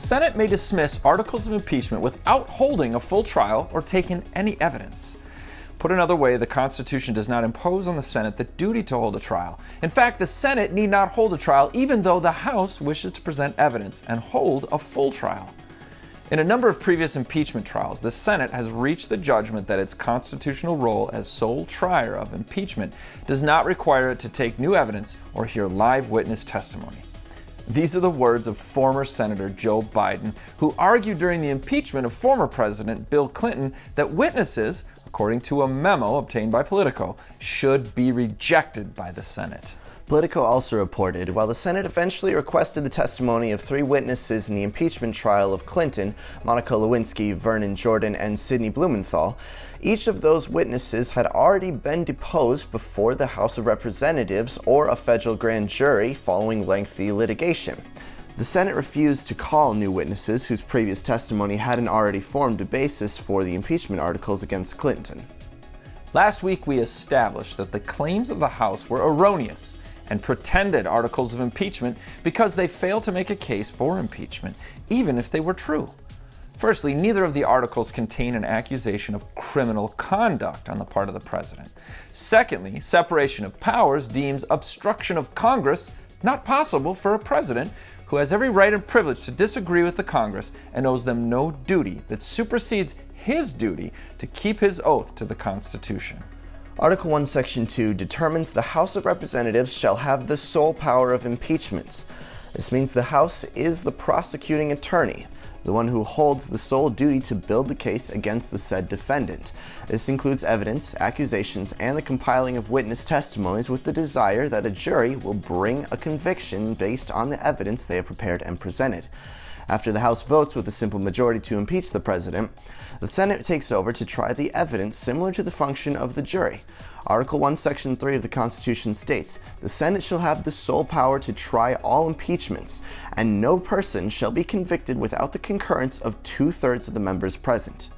Senate may dismiss articles of impeachment without holding a full trial or taking any evidence. Put another way, the Constitution does not impose on the Senate the duty to hold a trial. In fact, the Senate need not hold a trial even though the House wishes to present evidence and hold a full trial. In a number of previous impeachment trials, the Senate has reached the judgment that its constitutional role as sole trier of impeachment does not require it to take new evidence or hear live witness testimony. These are the words of former Senator Joe Biden, who argued during the impeachment of former President Bill Clinton that witnesses, according to a memo obtained by Politico, should be rejected by the Senate. Politico also reported, while the Senate eventually requested the testimony of 3 witnesses in the impeachment trial of Clinton, Monica Lewinsky, Vernon Jordan, and Sidney Blumenthal, each of those witnesses had already been deposed before the House of Representatives or a federal grand jury following lengthy litigation. The Senate refused to call new witnesses whose previous testimony hadn't already formed a basis for the impeachment articles against Clinton. Last week we established that the claims of the House were erroneous and pretended articles of impeachment because they failed to make a case for impeachment, even if they were true. Firstly, neither of the articles contain an accusation of criminal conduct on the part of the president. Secondly, separation of powers deems obstruction of Congress not possible for a president who has every right and privilege to disagree with the Congress and owes them no duty that supersedes his duty to keep his oath to the Constitution. Article 1, Section 2 determines the House of Representatives shall have the sole power of impeachments. This means the House is the prosecuting attorney, the one who holds the sole duty to build the case against the said defendant. This includes evidence, accusations, and the compiling of witness testimonies with the desire that a jury will bring a conviction based on the evidence they have prepared and presented. After the House votes with a simple majority to impeach the president, the Senate takes over to try the evidence similar to the function of the jury. Article 1, Section 3 of the Constitution states, "The Senate shall have the sole power to try all impeachments, and no person shall be convicted without the concurrence of 2/3 of the members present."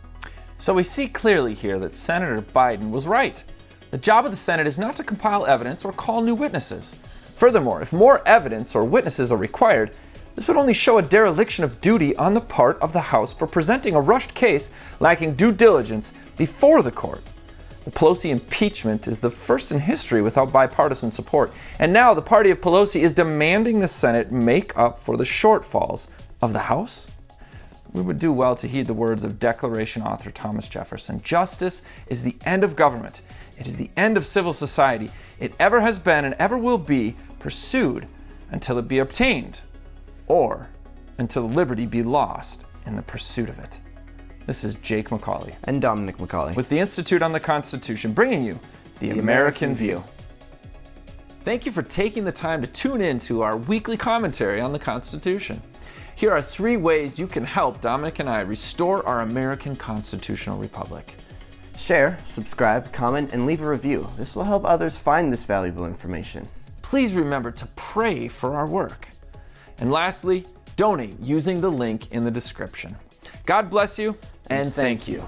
So we see clearly here that Senator Biden was right. The job of the Senate is not to compile evidence or call new witnesses. Furthermore, if more evidence or witnesses are required, this would only show a dereliction of duty on the part of the House for presenting a rushed case lacking due diligence before the court. The Pelosi impeachment is the first in history without bipartisan support, and now the party of Pelosi is demanding the Senate make up for the shortfalls of the House. We would do well to heed the words of Declaration author Thomas Jefferson. Justice is the end of government. It is the end of civil society. It ever has been and ever will be pursued until it be obtained, or until liberty be lost in the pursuit of it. This is Jake MacAulay And Dominic MacAulay with the Institute on the Constitution, bringing you the American View. Thank you for taking the time to tune in to our weekly commentary on the Constitution. Here are 3 ways you can help Dominic and I restore our American constitutional republic. Share, subscribe, comment, and leave a review. This will help others find this valuable information. Please remember to pray for our work. And lastly, donate using the link in the description. God bless you, and thank you.